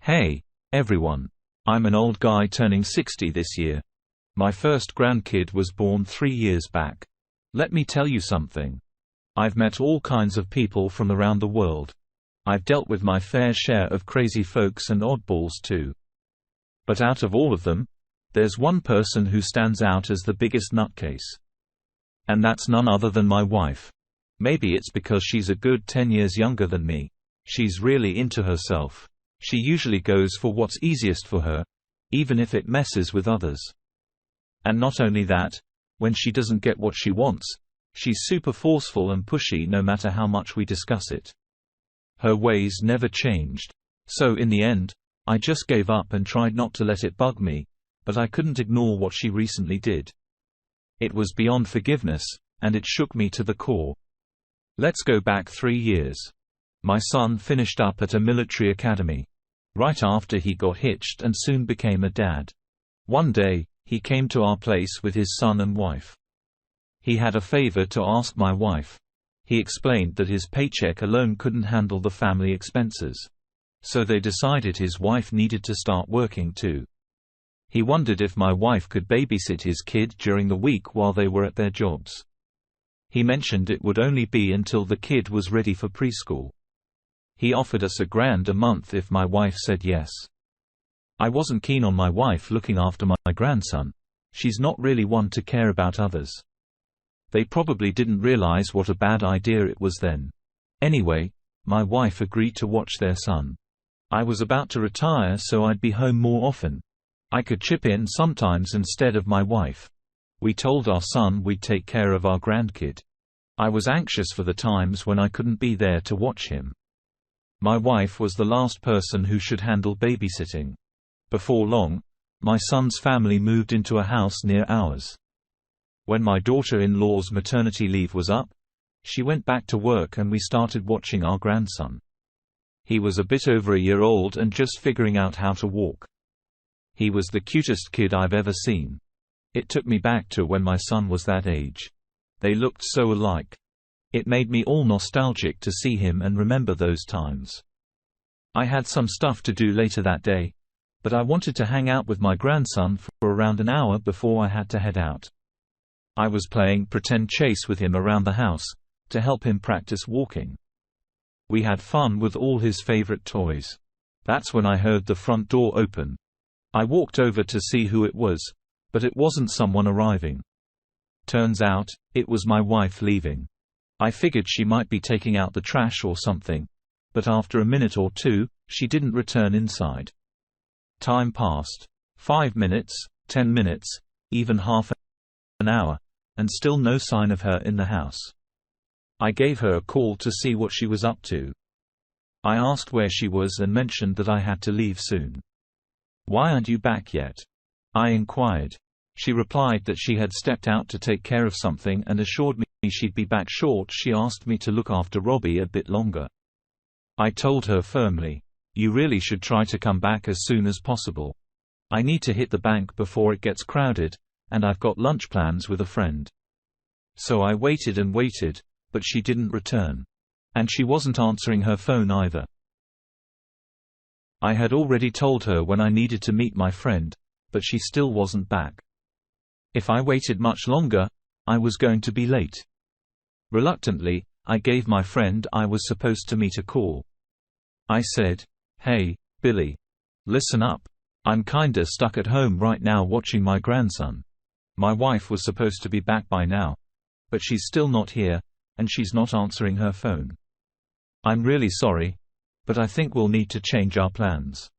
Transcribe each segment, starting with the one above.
Hey, everyone. I'm an old guy turning 60 this year. My first grandkid was born 3 years back. Let me tell you something. I've met all kinds of people from around the world. I've dealt with my fair share of crazy folks and oddballs too. But out of all of them, there's one person who stands out as the biggest nutcase. And that's none other than my wife. Maybe it's because she's a good 10 years younger than me. She's really into herself. She usually goes for what's easiest for her, even if it messes with others. And not only that, when she doesn't get what she wants, she's super forceful and pushy no matter how much we discuss it. Her ways never changed. So in the end, I just gave up and tried not to let it bug me, but I couldn't ignore what she recently did. It was beyond forgiveness, and it shook me to the core. Let's go back 3 years. My son finished up at a military academy. Right after he got hitched and soon became a dad. One day, he came to our place with his son and wife. He had a favor to ask my wife. He explained that his paycheck alone couldn't handle the family expenses. So they decided his wife needed to start working too. He wondered if my wife could babysit his kid during the week while they were at their jobs. He mentioned it would only be until the kid was ready for preschool. He offered us $1,000 a month if my wife said yes. I wasn't keen on my wife looking after my grandson. She's not really one to care about others. They probably didn't realize what a bad idea it was then. Anyway, my wife agreed to watch their son. I was about to retire, so I'd be home more often. I could chip in sometimes instead of my wife. We told our son we'd take care of our grandkid. I was anxious for the times when I couldn't be there to watch him. My wife was the last person who should handle babysitting. Before long, my son's family moved into a house near ours. When my daughter-in-law's maternity leave was up, she went back to work and we started watching our grandson. He was a bit over a year old and just figuring out how to walk. He was the cutest kid I've ever seen. It took me back to when my son was that age. They looked so alike. It made me all nostalgic to see him and remember those times. I had some stuff to do later that day, but I wanted to hang out with my grandson for around an hour before I had to head out. I was playing pretend chase with him around the house, to help him practice walking. We had fun with all his favorite toys. That's when I heard the front door open. I walked over to see who it was, but it wasn't someone arriving. Turns out, it was my wife leaving. I figured she might be taking out the trash or something, but after a minute or two, she didn't return inside. Time passed. 5 minutes, 10 minutes, even half an hour, and still no sign of her in the house. I gave her a call to see what she was up to. I asked where she was and mentioned that I had to leave soon. "Why aren't you back yet?" I inquired. She replied that she had stepped out to take care of something and assured me she'd be back short. She asked me to look after Robbie a bit longer. I told her firmly, "You really should try to come back as soon as possible. I need to hit the bank before it gets crowded, and I've got lunch plans with a friend." So I waited and waited, but she didn't return. And she wasn't answering her phone either. I had already told her when I needed to meet my friend, but she still wasn't back. If I waited much longer, I was going to be late. Reluctantly, I gave my friend I was supposed to meet a call. I said, "Hey, Billy. Listen up. I'm kinda stuck at home right now watching my grandson. My wife was supposed to be back by now, but she's still not here, and she's not answering her phone. I'm really sorry, but I think we'll need to change our plans."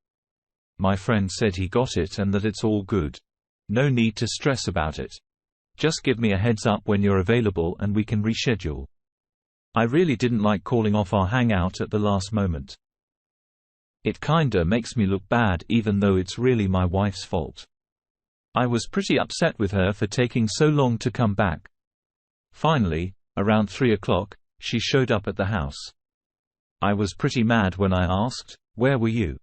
My friend said he got it and that it's all good. No need to stress about it. Just give me a heads up when you're available and we can reschedule. I really didn't like calling off our hangout at the last moment. It kinda makes me look bad even though it's really my wife's fault. I was pretty upset with her for taking so long to come back. Finally, around 3 o'clock, she showed up at the house. I was pretty mad when I asked, "Where were you?"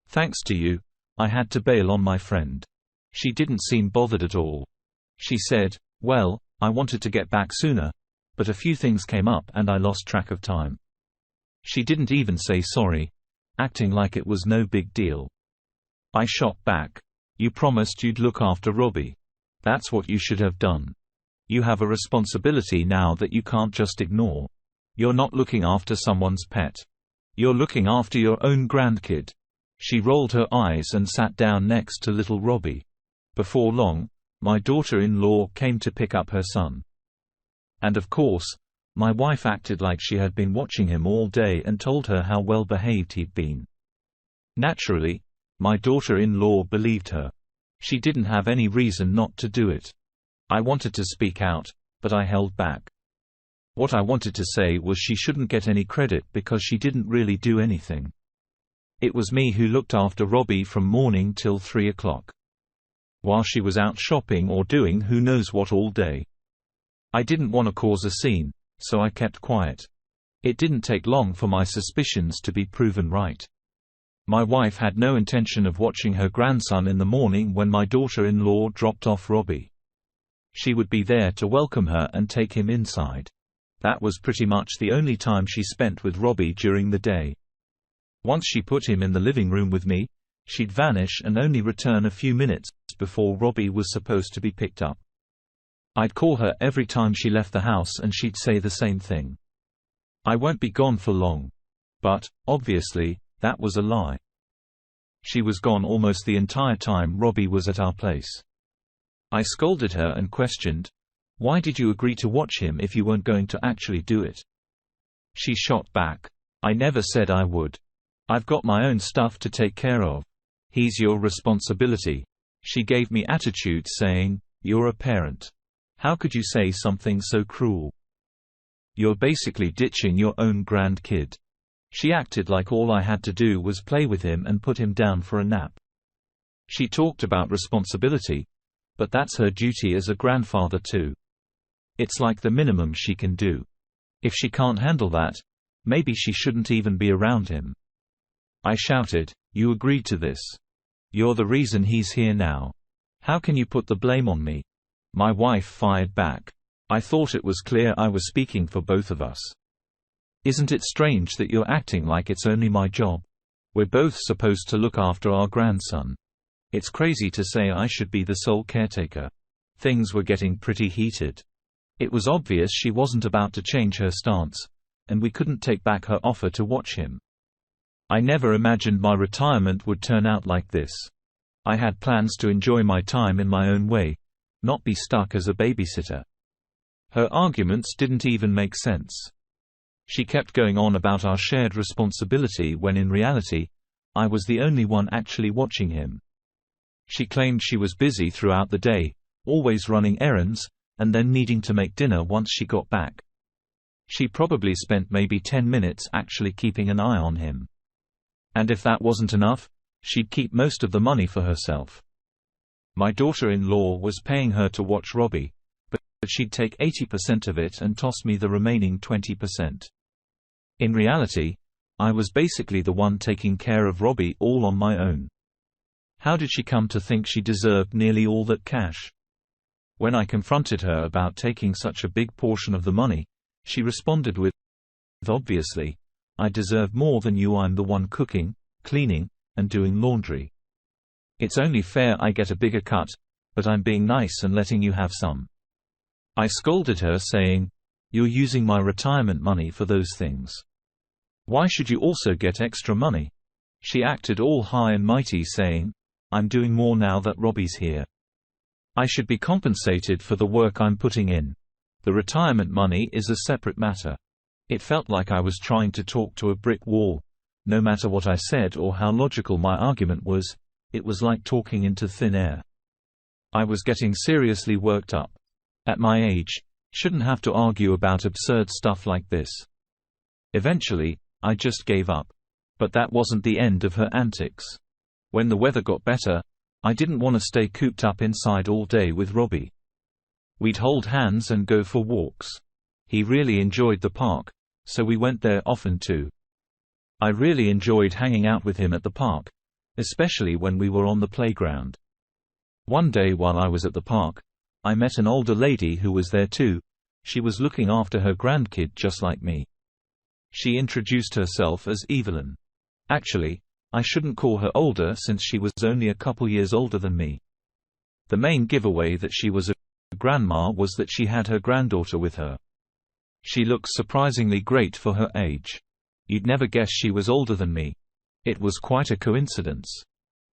Thanks to you, I had to bail on my friend. She didn't seem bothered at all. She said, "Well, I wanted to get back sooner, but a few things came up and I lost track of time." She didn't even say sorry, acting like it was no big deal. I shot back. You promised you'd look after Robbie. That's what you should have done. You have a responsibility now that you can't just ignore. You're not looking after someone's pet. You're looking after your own grandkid. She rolled her eyes and sat down next to little Robbie. Before long, my daughter-in-law came to pick up her son. And of course, my wife acted like she had been watching him all day and told her how well behaved he'd been. Naturally, my daughter-in-law believed her. She didn't have any reason not to do it. I wanted to speak out, but I held back. What I wanted to say was she shouldn't get any credit because she didn't really do anything. It was me who looked after Robbie from morning till 3 o'clock. While she was out shopping or doing who knows what all day. I didn't want to cause a scene, so I kept quiet. It didn't take long for my suspicions to be proven right. My wife had no intention of watching her grandson in the morning when my daughter-in-law dropped off Robbie. She would be there to welcome her and take him inside. That was pretty much the only time she spent with Robbie during the day. Once she put him in the living room with me, she'd vanish and only return a few minutes before Robbie was supposed to be picked up. I'd call her every time she left the house and she'd say the same thing. I won't be gone for long. But, obviously, that was a lie. She was gone almost the entire time Robbie was at our place. I scolded her and questioned, "Why did you agree to watch him if you weren't going to actually do it?" She shot back, "I never said I would. I've got my own stuff to take care of. He's your responsibility." She gave me attitude saying, "You're a parent. How could you say something so cruel? You're basically ditching your own grandkid." She acted like all I had to do was play with him and put him down for a nap. She talked about responsibility, but that's her duty as a grandfather too. It's like the minimum she can do. If she can't handle that, maybe she shouldn't even be around him. I shouted, "You agreed to this. You're the reason he's here now. How can you put the blame on me?" My wife fired back. I thought it was clear I was speaking for both of us. "Isn't it strange that you're acting like it's only my job? We're both supposed to look after our grandson. It's crazy to say I should be the sole caretaker." Things were getting pretty heated. It was obvious she wasn't about to change her stance, and we couldn't take back her offer to watch him. I never imagined my retirement would turn out like this. I had plans to enjoy my time in my own way, not be stuck as a babysitter. Her arguments didn't even make sense. She kept going on about our shared responsibility when in reality, I was the only one actually watching him. She claimed she was busy throughout the day, always running errands, and then needing to make dinner once she got back. She probably spent maybe 10 minutes actually keeping an eye on him. And if that wasn't enough, she'd keep most of the money for herself. My daughter-in-law was paying her to watch Robbie, but she'd take 80% of it and toss me the remaining 20%. In reality, I was basically the one taking care of Robbie all on my own. How did she come to think she deserved nearly all that cash? When I confronted her about taking such a big portion of the money, she responded with, "Obviously, I deserve more than you. I'm the one cooking, cleaning, and doing laundry. It's only fair I get a bigger cut, but I'm being nice and letting you have some." I scolded her saying, "You're using my retirement money for those things. Why should you also get extra money?" She acted all high and mighty saying, "I'm doing more now that Robbie's here. I should be compensated for the work I'm putting in. The retirement money is a separate matter." It felt like I was trying to talk to a brick wall. No matter what I said or how logical my argument was, it was like talking into thin air. I was getting seriously worked up. At my age, shouldn't have to argue about absurd stuff like this. Eventually, I just gave up. But that wasn't the end of her antics. When the weather got better, I didn't want to stay cooped up inside all day with Robbie. We'd hold hands and go for walks. He really enjoyed the park, so we went there often too. I really enjoyed hanging out with him at the park, especially when we were on the playground. One day while I was at the park, I met an older lady who was there too. She was looking after her grandkid just like me. She introduced herself as Evelyn. Actually, I shouldn't call her older since she was only a couple years older than me. The main giveaway that she was a grandma was that she had her granddaughter with her. She looks surprisingly great for her age. You'd never guess she was older than me. It was quite a coincidence.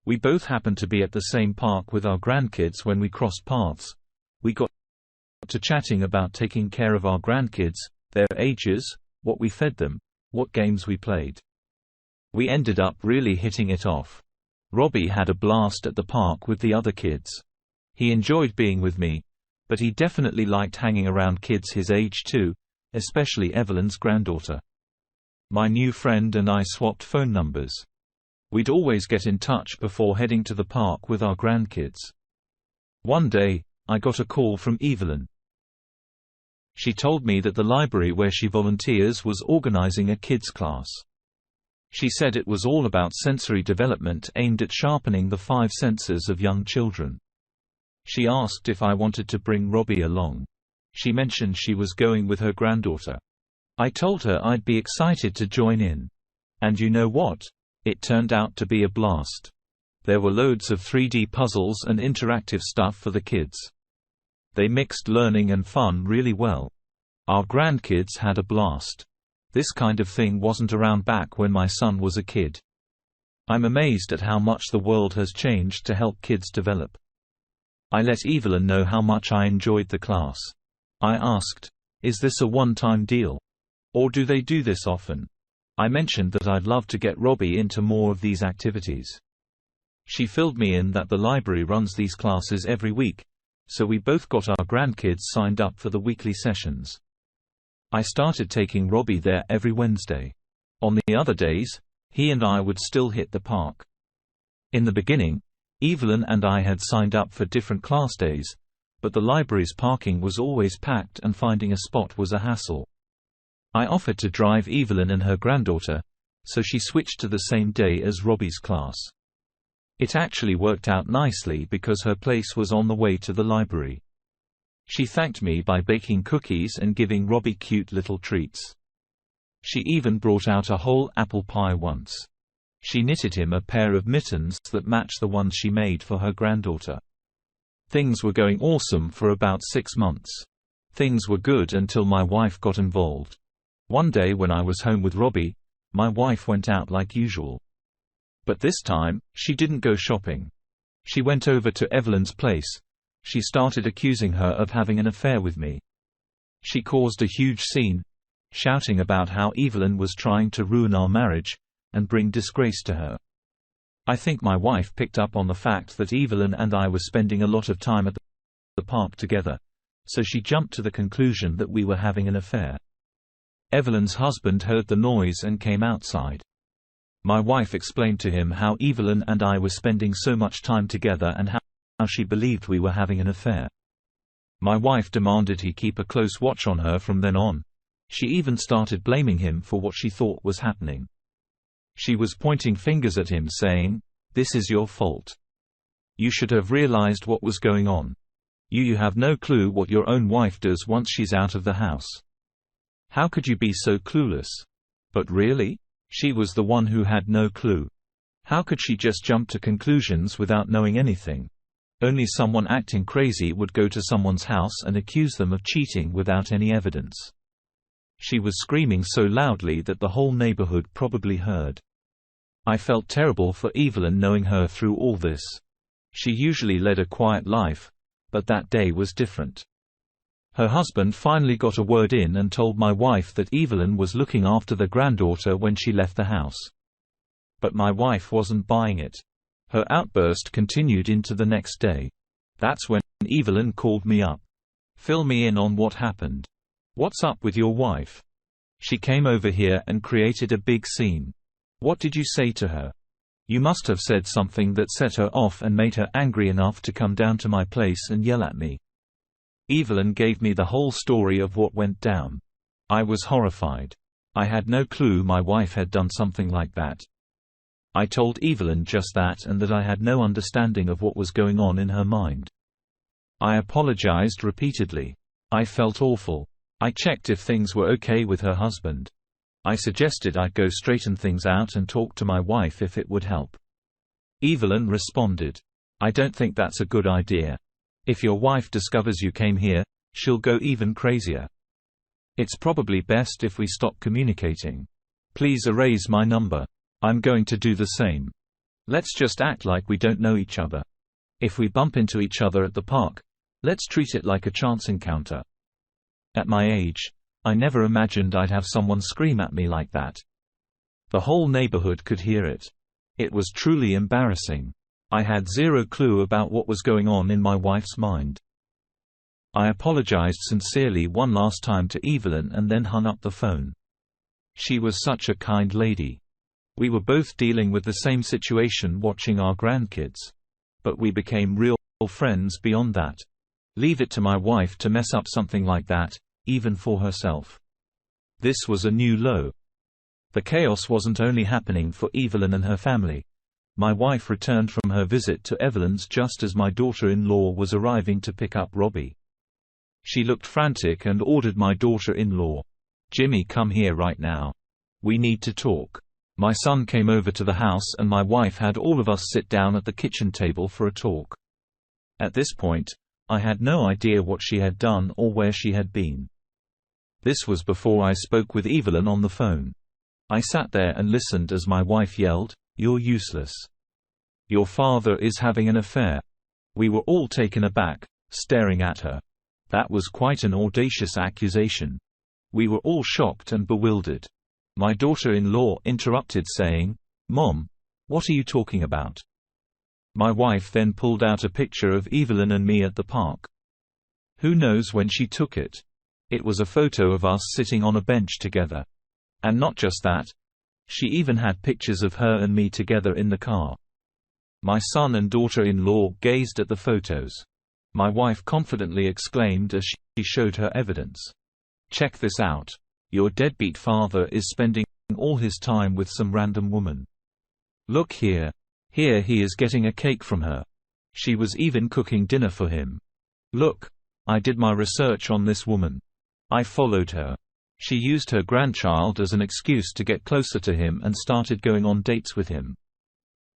We both happened to be at the same park with our grandkids when we crossed paths. We got to chatting about taking care of our grandkids, their ages, what we fed them, what games we played. We ended up really hitting it off. Robbie had a blast at the park with the other kids. He enjoyed being with me, but he definitely liked hanging around kids his age too, especially Evelyn's granddaughter. My new friend and I swapped phone numbers. We'd always get in touch before heading to the park with our grandkids. One day, I got a call from Evelyn. She told me that the library where she volunteers was organizing a kids class. She said it was all about sensory development aimed at sharpening the 5 senses of young children. She asked if I wanted to bring Robbie along. She mentioned she was going with her granddaughter. I told her I'd be excited to join in. And you know what? It turned out to be a blast. There were loads of 3D puzzles and interactive stuff for the kids. They mixed learning and fun really well. Our grandkids had a blast. This kind of thing wasn't around back when my son was a kid. I'm amazed at how much the world has changed to help kids develop. I let Evelyn know how much I enjoyed the class. I asked, "Is this a one-time deal? Or do they do this often?" I mentioned that I'd love to get Robbie into more of these activities. She filled me in that the library runs these classes every week, so we both got our grandkids signed up for the weekly sessions. I started taking Robbie there every Wednesday. On the other days, he and I would still hit the park. In the beginning, Evelyn and I had signed up for different class days, but the library's parking was always packed and finding a spot was a hassle. I offered to drive Evelyn and her granddaughter, so she switched to the same day as Robbie's class. It actually worked out nicely because her place was on the way to the library. She thanked me by baking cookies and giving Robbie cute little treats. She even brought out a whole apple pie once. She knitted him a pair of mittens that matched the ones she made for her granddaughter. Things were going awesome for about 6 months. Things were good until my wife got involved. One day when I was home with Robbie, my wife went out like usual. But this time, she didn't go shopping. She went over to Evelyn's place. She started accusing her of having an affair with me. She caused a huge scene, shouting about how Evelyn was trying to ruin our marriage and bring disgrace to her. I think my wife picked up on the fact that Evelyn and I were spending a lot of time at the park together, so she jumped to the conclusion that we were having an affair. Evelyn's husband heard the noise and came outside. My wife explained to him how Evelyn and I were spending so much time together and how she believed we were having an affair. My wife demanded he keep a close watch on her from then on. She even started blaming him for what she thought was happening. She was pointing fingers at him saying, "This is your fault. You should have realized what was going on. You have no clue what your own wife does once she's out of the house. How could you be so clueless?" But really? She was the one who had no clue. How could she just jump to conclusions without knowing anything? Only someone acting crazy would go to someone's house and accuse them of cheating without any evidence. She was screaming so loudly that the whole neighborhood probably heard. I felt terrible for Evelyn knowing her through all this. She usually led a quiet life, but that day was different. Her husband finally got a word in and told my wife that Evelyn was looking after the granddaughter when she left the house. But my wife wasn't buying it. Her outburst continued into the next day. That's when Evelyn called me up. "Fill me in on what happened. What's up with your wife? She came over here and created a big scene. What did you say to her? You must have said something that set her off and made her angry enough to come down to my place and yell at me." Evelyn gave me the whole story of what went down. I was horrified. I had no clue my wife had done something like that. I told Evelyn just that and that I had no understanding of what was going on in her mind. I apologized repeatedly. I felt awful. I checked if things were okay with her husband. I suggested I'd go straighten things out and talk to my wife if it would help. Evelyn responded, "I don't think that's a good idea. If your wife discovers you came here, she'll go even crazier. It's probably best if we stop communicating. Please erase my number. I'm going to do the same. Let's just act like we don't know each other. If we bump into each other at the park, let's treat it like a chance encounter." At my age, I never imagined I'd have someone scream at me like that. The whole neighborhood could hear it. It was truly embarrassing. I had zero clue about what was going on in my wife's mind. I apologized sincerely one last time to Evelyn and then hung up the phone. She was such a kind lady. We were both dealing with the same situation watching our grandkids. But we became real friends beyond that. Leave it to my wife to mess up something like that, even for herself. This was a new low. The chaos wasn't only happening for Evelyn and her family. My wife returned from her visit to Evelyn's just as my daughter-in-law was arriving to pick up Robbie. She looked frantic and ordered my daughter-in-law, "Jimmy, come here right now. We need to talk." My son came over to the house and my wife had all of us sit down at the kitchen table for a talk. At this point, I had no idea what she had done or where she had been. This was before I spoke with Evelyn on the phone. I sat there and listened as my wife yelled, "You're useless. Your father is having an affair." We were all taken aback, staring at her. That was quite an audacious accusation. We were all shocked and bewildered. My daughter-in-law interrupted saying, "Mom, what are you talking about?" My wife then pulled out a picture of Evelyn and me at the park. Who knows when she took it? It was a photo of us sitting on a bench together. And not just that. She even had pictures of her and me together in the car. My son and daughter-in-law gazed at the photos. My wife confidently exclaimed as she showed her evidence, "Check this out. Your deadbeat father is spending all his time with some random woman. Look here. Here he is getting a cake from her. She was even cooking dinner for him. Look. I did my research on this woman. I followed her. She used her grandchild as an excuse to get closer to him and started going on dates with him.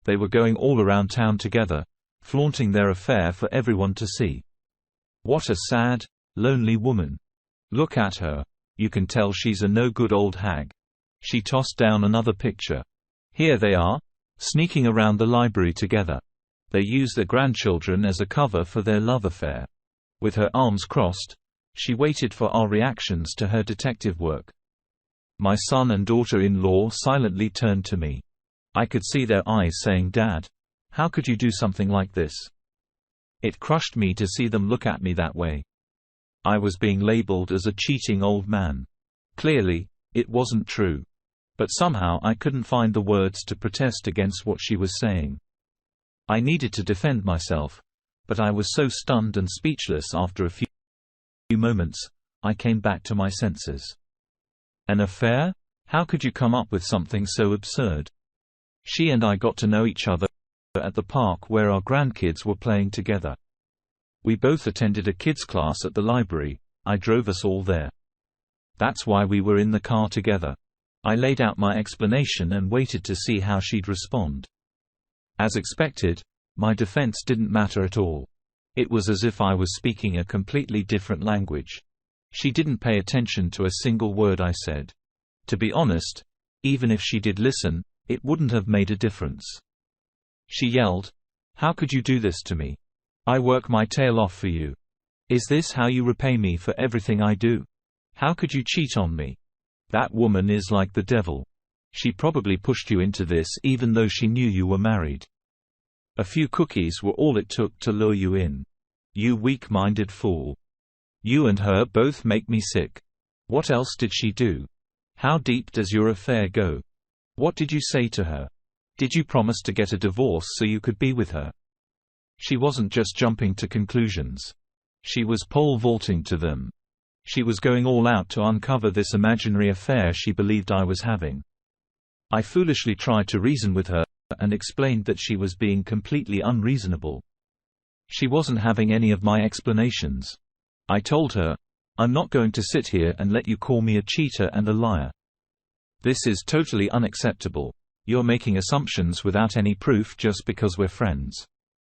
They were going all around town together, flaunting their affair for everyone to see. What a sad, lonely woman. Look at her. You can tell she's a no-good old hag." She tossed down another picture. "Here they are, sneaking around the library together. They use their grandchildren as a cover for their love affair." With her arms crossed, she waited for our reactions to her detective work. My son and daughter-in-law silently turned to me. I could see their eyes saying, "Dad, how could you do something like this?" It crushed me to see them look at me that way. I was being labeled as a cheating old man. Clearly, it wasn't true. But somehow I couldn't find the words to protest against what she was saying. I needed to defend myself, but I was so stunned and speechless after a few moments, I came back to my senses. An affair? How could you come up with something so absurd? She and I got to know each other at the park where our grandkids were playing together. We both attended a kids class at the library. I drove us all there. That's why we were in the car together. I laid out my explanation and waited to see how she'd respond. As expected, my defense didn't matter at all. It was as if I was speaking a completely different language. She didn't pay attention to a single word I said. To be honest, even if she did listen, it wouldn't have made a difference. She yelled, "How could you do this to me? I work my tail off for you. Is this how you repay me for everything I do? How could you cheat on me? That woman is like the devil. She probably pushed you into this even though she knew you were married. A few cookies were all it took to lure you in. You weak-minded fool. You and her both make me sick. What else did she do? How deep does your affair go? What did you say to her? Did you promise to get a divorce so you could be with her?" She wasn't just jumping to conclusions. She was pole vaulting to them. She was going all out to uncover this imaginary affair she believed I was having. I foolishly tried to reason with her and explained that she was being completely unreasonable. She wasn't having any of my explanations. I told her, "I'm not going to sit here and let you call me a cheater and a liar." This is totally unacceptable. You're making assumptions without any proof just because we're friends.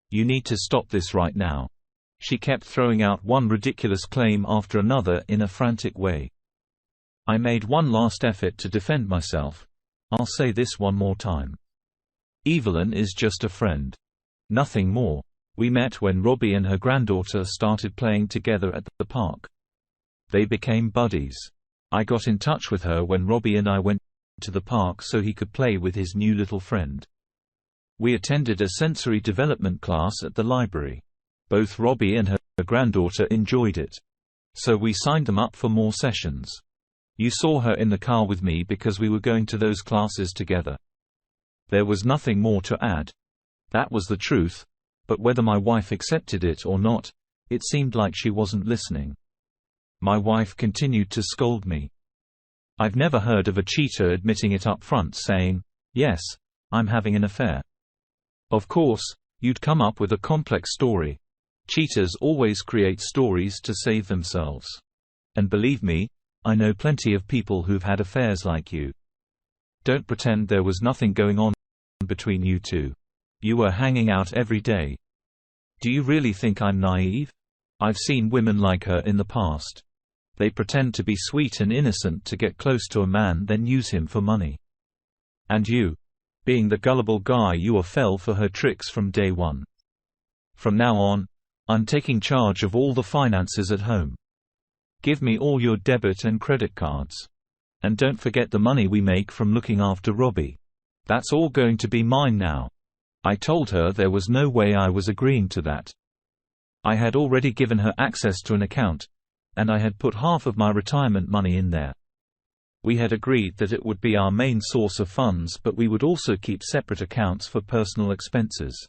You need to stop this right now." She kept throwing out one ridiculous claim after another in a frantic way. I made one last effort to defend myself. "I'll say this one more time. Evelyn is just a friend. Nothing more. We met when Robbie and her granddaughter started playing together at the park. They became buddies. I got in touch with her when Robbie and I went to the park so he could play with his new little friend. We attended a sensory development class at the library. Both Robbie and her granddaughter enjoyed it. So we signed them up for more sessions. You saw her in the car with me because we were going to those classes together." There was nothing more to add. That was the truth, but whether my wife accepted it or not, it seemed like she wasn't listening. My wife continued to scold me. I've never heard of a cheater admitting it up front, saying, "Yes, I'm having an affair." Of course, you'd come up with a complex story. Cheaters always create stories to save themselves. And believe me, I know plenty of people who've had affairs like you. Don't pretend there was nothing going on between you two. You were hanging out every day. Do you really think I'm naive? I've seen women like her in the past. They pretend to be sweet and innocent to get close to a man, then use him for money. And you, being the gullible guy you are, fell for her tricks from day one. From now on, I'm taking charge of all the finances at home. Give me all your debit and credit cards. And don't forget the money we make from looking after Robbie. That's all going to be mine now. I told her there was no way I was agreeing to that. I had already given her access to an account, and I had put half of my retirement money in there. We had agreed that it would be our main source of funds, but we would also keep separate accounts for personal expenses.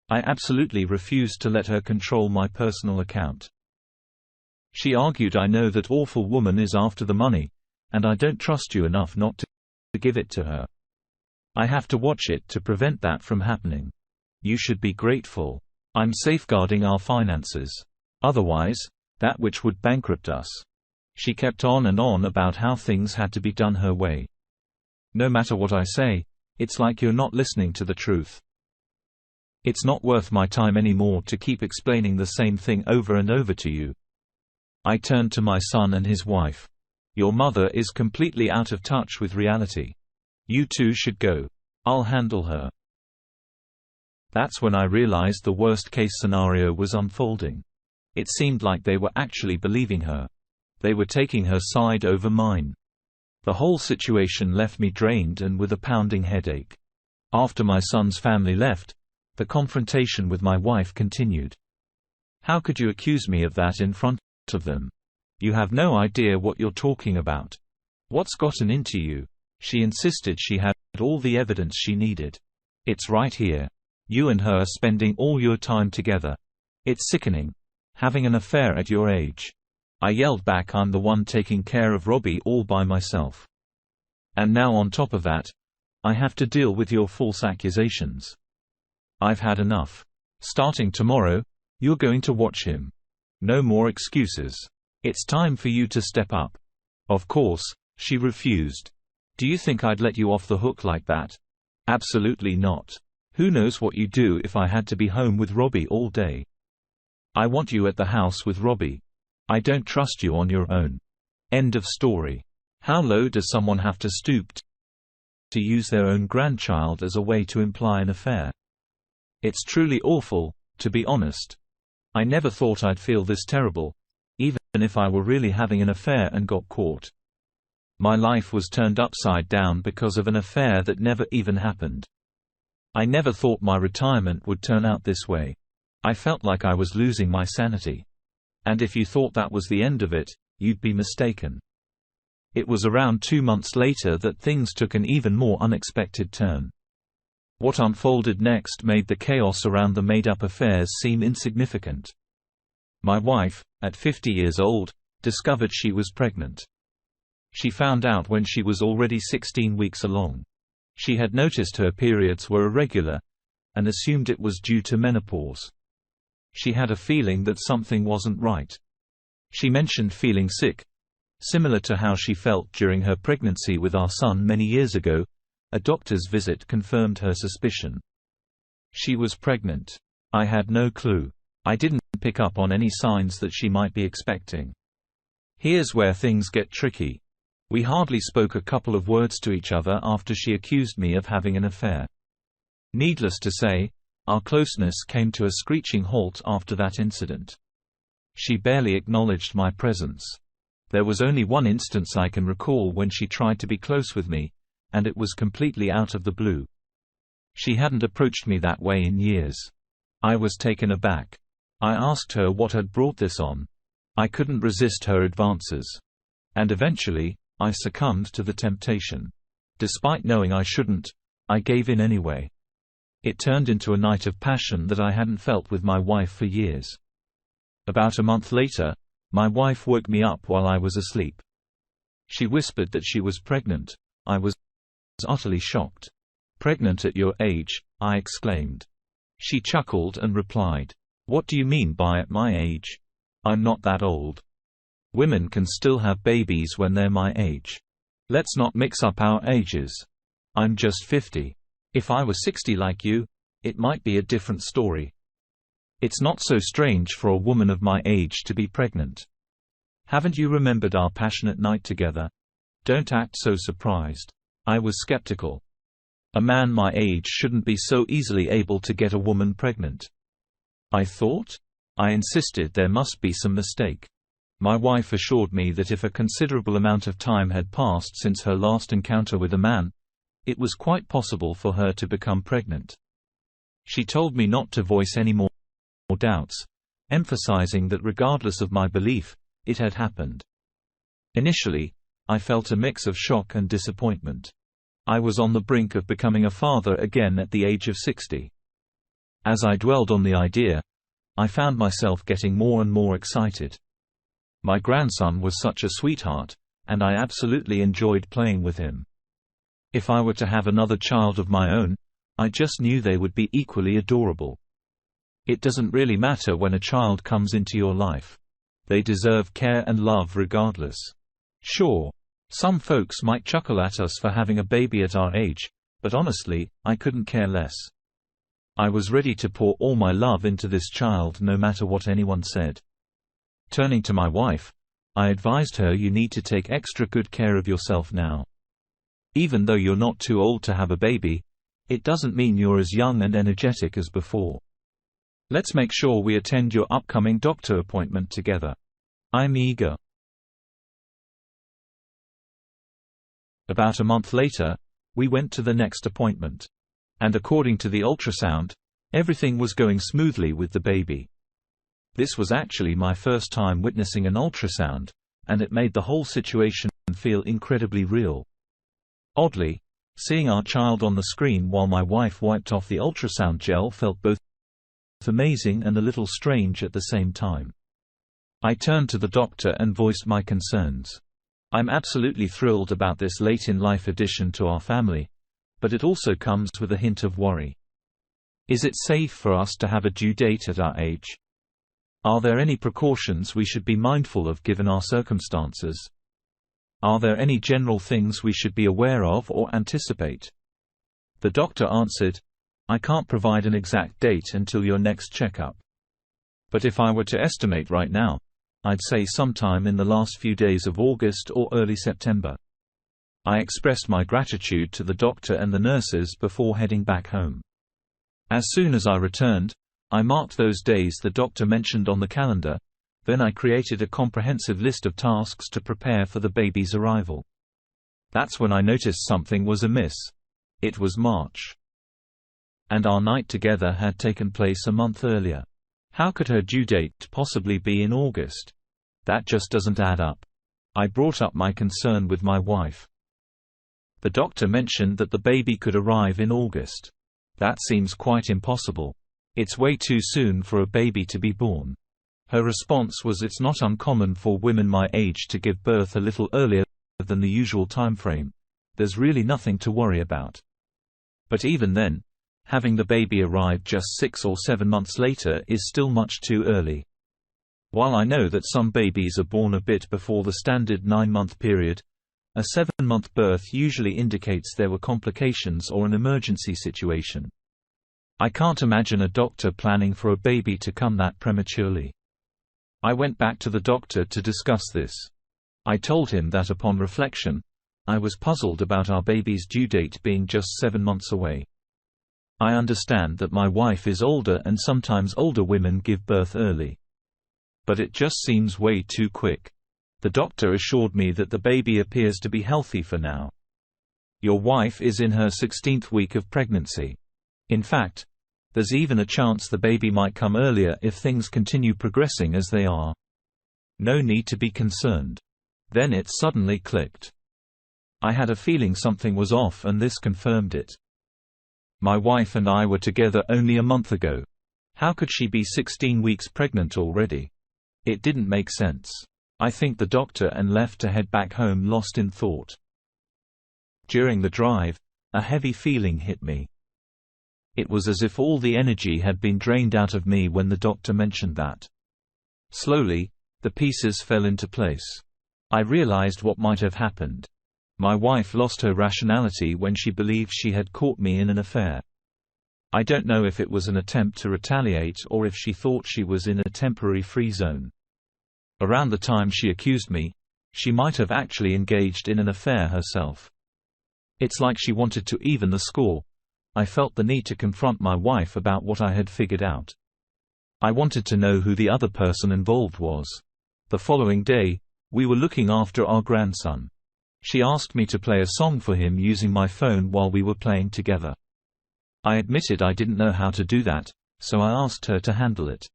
I absolutely refused to let her control my personal account. She argued, "I know that awful woman is after the money, and I don't trust you enough not to give it to her. I have to watch it to prevent that from happening. You should be grateful. I'm safeguarding our finances. Otherwise, that which would bankrupt us." She kept on and on about how things had to be done her way. No matter what I say, it's like you're not listening to the truth. It's not worth my time anymore to keep explaining the same thing over and over to you. I turned to my son and his wife. Your mother is completely out of touch with reality. You two should go. I'll handle her. That's when I realized the worst-case scenario was unfolding. It seemed like they were actually believing her. They were taking her side over mine. The whole situation left me drained and with a pounding headache. After my son's family left, the confrontation with my wife continued. "How could you accuse me of that in front of them? You have no idea what you're talking about. What's gotten into you?" She insisted she had all the evidence she needed. "It's right here. You and her are spending all your time together. It's sickening. Having an affair at your age." I yelled back, "I'm the one taking care of Robbie all by myself. And now on top of that, I have to deal with your false accusations. I've had enough. Starting tomorrow, you're going to watch him. No more excuses. It's time for you to step up." Of course, she refused. "Do you think I'd let you off the hook like that? Absolutely not. Who knows what you'd do if I had to be home with Robbie all day. I want you at the house with Robbie. I don't trust you on your own." End of story. How low does someone have to stoop to use their own grandchild as a way to imply an affair? It's truly awful, to be honest. I never thought I'd feel this terrible, even if I were really having an affair and got caught. My life was turned upside down because of an affair that never even happened. I never thought my retirement would turn out this way. I felt like I was losing my sanity. And if you thought that was the end of it, you'd be mistaken. It was around 2 months later that things took an even more unexpected turn. What unfolded next made the chaos around the made-up affairs seem insignificant. My wife, at 50 years old, discovered she was pregnant. She found out when she was already 16 weeks along. She had noticed her periods were irregular, and assumed it was due to menopause. She had a feeling that something wasn't right. She mentioned feeling sick, Similar to how she felt during her pregnancy with our son many years ago, a doctor's visit confirmed her suspicion. She was pregnant. I had no clue. I didn't pick up on any signs that she might be expecting. Here's where things get tricky. We hardly spoke a couple of words to each other after she accused me of having an affair. Needless to say, our closeness came to a screeching halt after that incident. She barely acknowledged my presence. There was only one instance I can recall when she tried to be close with me, and it was completely out of the blue. She hadn't approached me that way in years. I was taken aback. I asked her what had brought this on. I couldn't resist her advances. And eventually, I succumbed to the temptation. Despite knowing I shouldn't, I gave in anyway. It turned into a night of passion that I hadn't felt with my wife for years. About a month later, my wife woke me up while I was asleep. She whispered that she was pregnant. I was utterly shocked. "Pregnant at your age?" I exclaimed. She chuckled and replied, "What do you mean by at my age? I'm not that old. Women can still have babies when they're my age. Let's not mix up our ages. I'm just 50. If I was 60 like you, it might be a different story. It's not so strange for a woman of my age to be pregnant. Haven't you remembered our passionate night together? Don't act so surprised." I was skeptical. A man my age shouldn't be so easily able to get a woman pregnant. I thought? I insisted there must be some mistake. My wife assured me that if a considerable amount of time had passed since her last encounter with a man, it was quite possible for her to become pregnant. She told me not to voice any more doubts, emphasizing that regardless of my belief, it had happened. Initially, I felt a mix of shock and disappointment. I was on the brink of becoming a father again at the age of 60. As I dwelled on the idea, I found myself getting more and more excited. My grandson was such a sweetheart, and I absolutely enjoyed playing with him. If I were to have another child of my own, I just knew they would be equally adorable. It doesn't really matter when a child comes into your life. They deserve care and love regardless. Sure, some folks might chuckle at us for having a baby at our age, but honestly, I couldn't care less. I was ready to pour all my love into this child no matter what anyone said. Turning to my wife, I advised her, "You need to take extra good care of yourself now. Even though you're not too old to have a baby, it doesn't mean you're as young and energetic as before. Let's make sure we attend your upcoming doctor appointment together. I'm eager." About a month later, we went to the next appointment. And according to the ultrasound, everything was going smoothly with the baby. This was actually my first time witnessing an ultrasound, and it made the whole situation feel incredibly real. Oddly, seeing our child on the screen while my wife wiped off the ultrasound gel felt both amazing and a little strange at the same time. I turned to the doctor and voiced my concerns. "I'm absolutely thrilled about this late-in-life addition to our family, but it also comes with a hint of worry. Is it safe for us to have a due date at our age? Are there any precautions we should be mindful of given our circumstances? Are there any general things we should be aware of or anticipate?" The doctor answered, "I can't provide an exact date until your next checkup. But if I were to estimate right now, I'd say sometime in the last few days of August or early September." I expressed my gratitude to the doctor and the nurses before heading back home. As soon as I returned, I marked those days the doctor mentioned on the calendar, then I created a comprehensive list of tasks to prepare for the baby's arrival. That's when I noticed something was amiss. It was March. And our night together had taken place a month earlier. How could her due date possibly be in August? That just doesn't add up. I brought up my concern with my wife. The doctor mentioned that the baby could arrive in August. That seems quite impossible. It's way too soon for a baby to be born. Her response was, "It's not uncommon for women my age to give birth a little earlier than the usual timeframe. There's really nothing to worry about." But even then, having the baby arrive just 6 or 7 months later is still much too early. While I know that some babies are born a bit before the standard 9-month period, a 7-month birth usually indicates there were complications or an emergency situation. I can't imagine a doctor planning for a baby to come that prematurely. I went back to the doctor to discuss this. I told him that upon reflection, I was puzzled about our baby's due date being just 7 months away. I understand that my wife is older and sometimes older women give birth early. But it just seems way too quick. The doctor assured me that the baby appears to be healthy for now. Your wife is in her 16th week of pregnancy. In fact, there's even a chance the baby might come earlier if things continue progressing as they are. No need to be concerned. Then it suddenly clicked. I had a feeling something was off, and this confirmed it. My wife and I were together only a month ago. How could she be 16 weeks pregnant already? It didn't make sense. I thanked the doctor and left to head back home, lost in thought. During the drive, a heavy feeling hit me. It was as if all the energy had been drained out of me when the doctor mentioned that. Slowly, the pieces fell into place. I realized what might have happened. My wife lost her rationality when she believed she had caught me in an affair. I don't know if it was an attempt to retaliate or if she thought she was in a temporary free zone. Around the time she accused me, she might have actually engaged in an affair herself. It's like she wanted to even the score. I felt the need to confront my wife about what I had figured out. I wanted to know who the other person involved was. The following day, we were looking after our grandson. She asked me to play a song for him using my phone while we were playing together. I admitted I didn't know how to do that, so I asked her to handle it.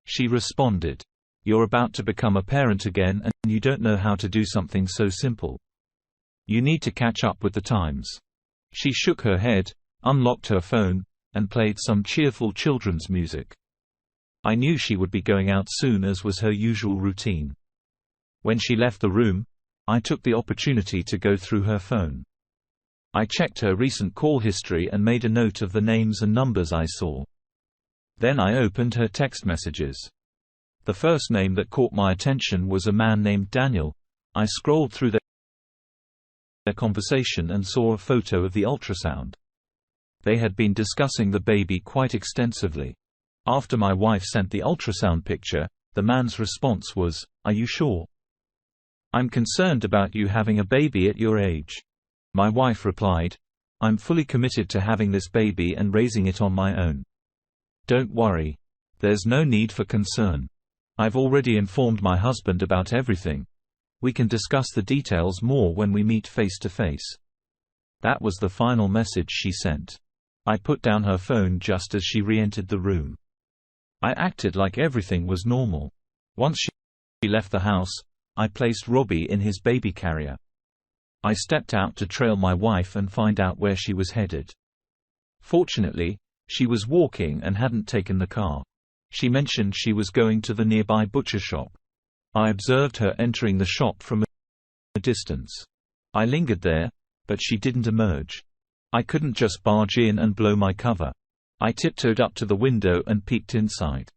She responded, "You're about to become a parent again and you don't know how to do something so simple. You need to catch up with the times." She shook her head, unlocked her phone, and played some cheerful children's music. I knew she would be going out soon, as was her usual routine. When she left the room, I took the opportunity to go through her phone. I checked her recent call history and made a note of the names and numbers I saw. Then I opened her text messages. The first name that caught my attention was a man named Daniel. I scrolled through their conversation and saw a photo of the ultrasound. They had been discussing the baby quite extensively. After my wife sent the ultrasound picture, the man's response was, "Are you sure? I'm concerned about you having a baby at your age." My wife replied, "I'm fully committed to having this baby and raising it on my own. Don't worry. There's no need for concern. I've already informed my husband about everything. We can discuss the details more when we meet face to face." That was the final message she sent. I put down her phone just as she re-entered the room. I acted like everything was normal. Once she left the house, I placed Robbie in his baby carrier. I stepped out to trail my wife and find out where she was headed. Fortunately, she was walking and hadn't taken the car. She mentioned she was going to the nearby butcher shop. I observed her entering the shop from a distance. I lingered there, but she didn't emerge. I couldn't just barge in and blow my cover. I tiptoed up to the window and peeked inside.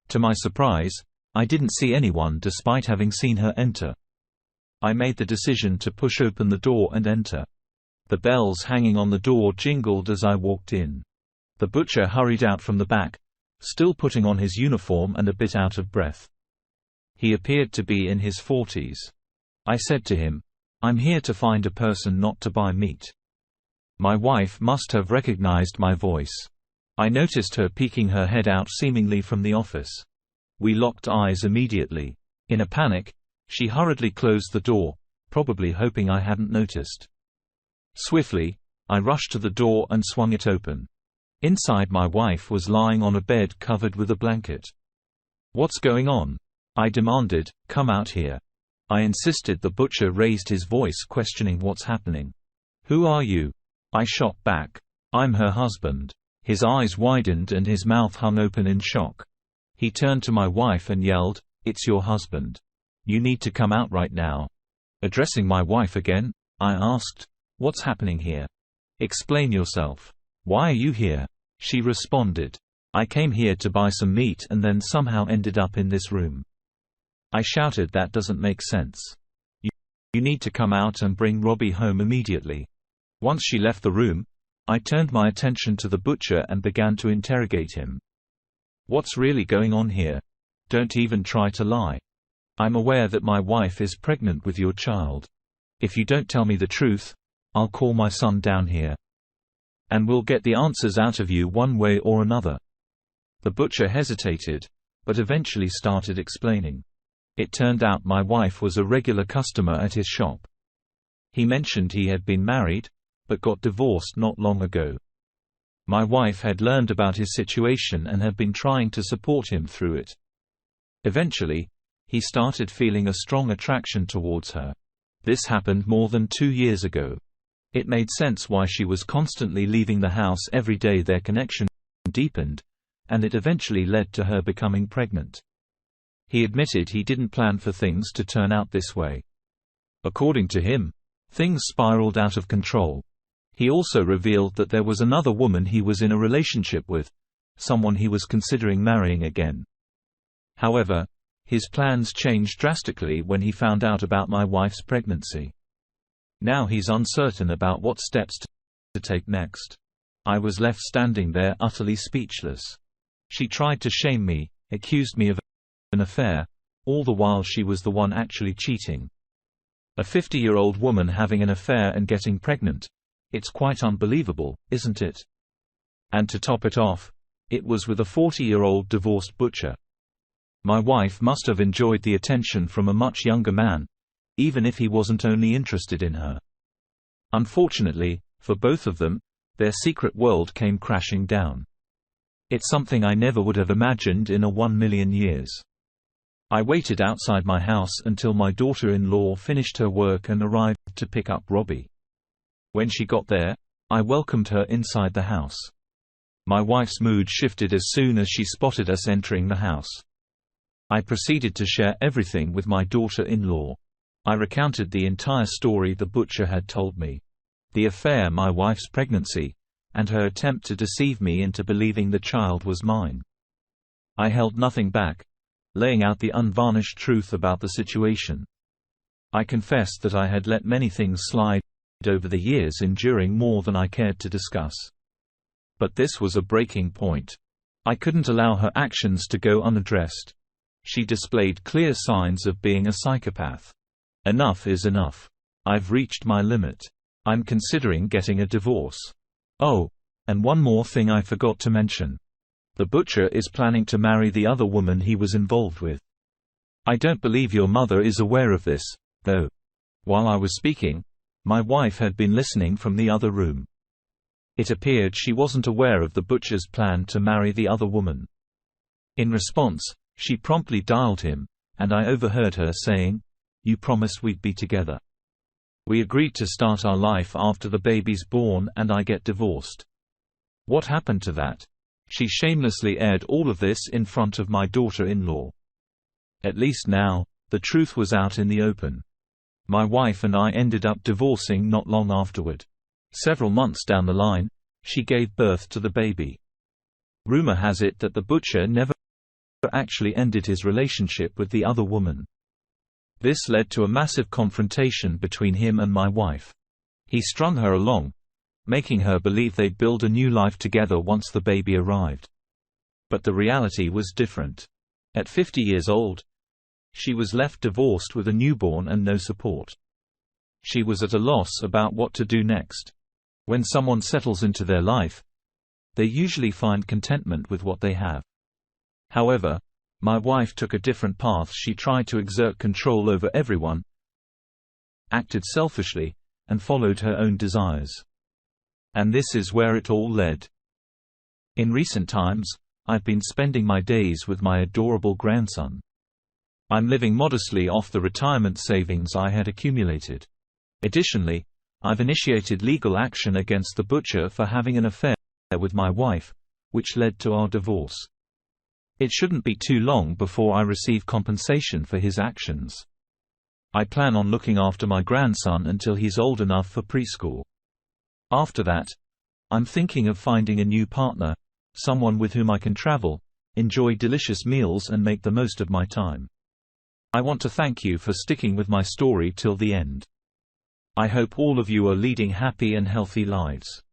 To my surprise, I didn't see anyone despite having seen her enter. I made the decision to push open the door and enter. The bells hanging on the door jingled as I walked in. The butcher hurried out from the back, still putting on his uniform and a bit out of breath. He appeared to be in his 40s. I said to him, "I'm here to find a person, not to buy meat." My wife must have recognized my voice. I noticed her peeking her head out seemingly from the office. We locked eyes immediately. In a panic, she hurriedly closed the door, probably hoping I hadn't noticed. Swiftly, I rushed to the door and swung it open. Inside, my wife was lying on a bed covered with a blanket. "What's going on?" I demanded. "Come out here." I insisted. The butcher raised his voice, questioning what's happening. "Who are you?" I shot back. "I'm her husband." His eyes widened and his mouth hung open in shock. He turned to my wife and yelled, "It's your husband. You need to come out right now." Addressing my wife again, I asked, "What's happening here? Explain yourself. Why are you here?" She responded, "I came here to buy some meat and then somehow ended up in this room." I shouted, "That doesn't make sense. You, you need to come out and bring Robbie home immediately." Once she left the room, I turned my attention to the butcher and began to interrogate him. "What's really going on here? Don't even try to lie. I'm aware that my wife is pregnant with your child. If you don't tell me the truth, I'll call my son down here. And we'll get the answers out of you one way or another." The butcher hesitated, but eventually started explaining. It turned out my wife was a regular customer at his shop. He mentioned he had been married, but got divorced not long ago. My wife had learned about his situation and had been trying to support him through it. Eventually, he started feeling a strong attraction towards her. This happened more than 2 years ago. It made sense why she was constantly leaving the house every day. Their connection deepened, and it eventually led to her becoming pregnant. He admitted he didn't plan for things to turn out this way. According to him, things spiraled out of control. He also revealed that there was another woman he was in a relationship with, someone he was considering marrying again. However, his plans changed drastically when he found out about my wife's pregnancy. Now he's uncertain about what steps to take next. I was left standing there utterly speechless. She tried to shame me, accused me of an affair, all the while she was the one actually cheating. A 50-year-old woman having an affair and getting pregnant. It's quite unbelievable, isn't it? And to top it off, it was with a 40-year-old divorced butcher. My wife must have enjoyed the attention from a much younger man, even if he wasn't only interested in her. Unfortunately, for both of them, their secret world came crashing down. It's something I never would have imagined in a 1,000,000 years. I waited outside my house until my daughter-in-law finished her work and arrived to pick up Robbie. When she got there, I welcomed her inside the house. My wife's mood shifted as soon as she spotted us entering the house. I proceeded to share everything with my daughter-in-law. I recounted the entire story the butcher had told me. The affair, my wife's pregnancy, and her attempt to deceive me into believing the child was mine. I held nothing back, laying out the unvarnished truth about the situation. I confessed that I had let many things slide over the years, enduring more than I cared to discuss. But this was a breaking point. I couldn't allow her actions to go unaddressed. She displayed clear signs of being a psychopath. Enough is enough. I've reached my limit. I'm considering getting a divorce. Oh, and one more thing I forgot to mention. The butcher is planning to marry the other woman he was involved with. I don't believe your mother is aware of this, though. While I was speaking, my wife had been listening from the other room. It appeared she wasn't aware of the butcher's plan to marry the other woman. In response, she promptly dialed him, and I overheard her saying, "You promised we'd be together. We agreed to start our life after the baby's born and I get divorced. What happened to that?" She shamelessly aired all of this in front of my daughter-in-law. At least now, the truth was out in the open. My wife and I ended up divorcing not long afterward. Several months down the line, she gave birth to the baby. Rumor has it that the butcher never actually ended his relationship with the other woman. This led to a massive confrontation between him and my wife. He strung her along, making her believe they'd build a new life together once the baby arrived. But the reality was different. At 50 years old, she was left divorced with a newborn and no support. She was at a loss about what to do next. When someone settles into their life, they usually find contentment with what they have. However, my wife took a different path. She tried to exert control over everyone, acted selfishly, and followed her own desires. And this is where it all led. In recent times, I've been spending my days with my adorable grandson. I'm living modestly off the retirement savings I had accumulated. Additionally, I've initiated legal action against the butcher for having an affair with my wife, which led to our divorce. It shouldn't be too long before I receive compensation for his actions. I plan on looking after my grandson until he's old enough for preschool. After that, I'm thinking of finding a new partner, someone with whom I can travel, enjoy delicious meals and make the most of my time. I want to thank you for sticking with my story till the end. I hope all of you are leading happy and healthy lives.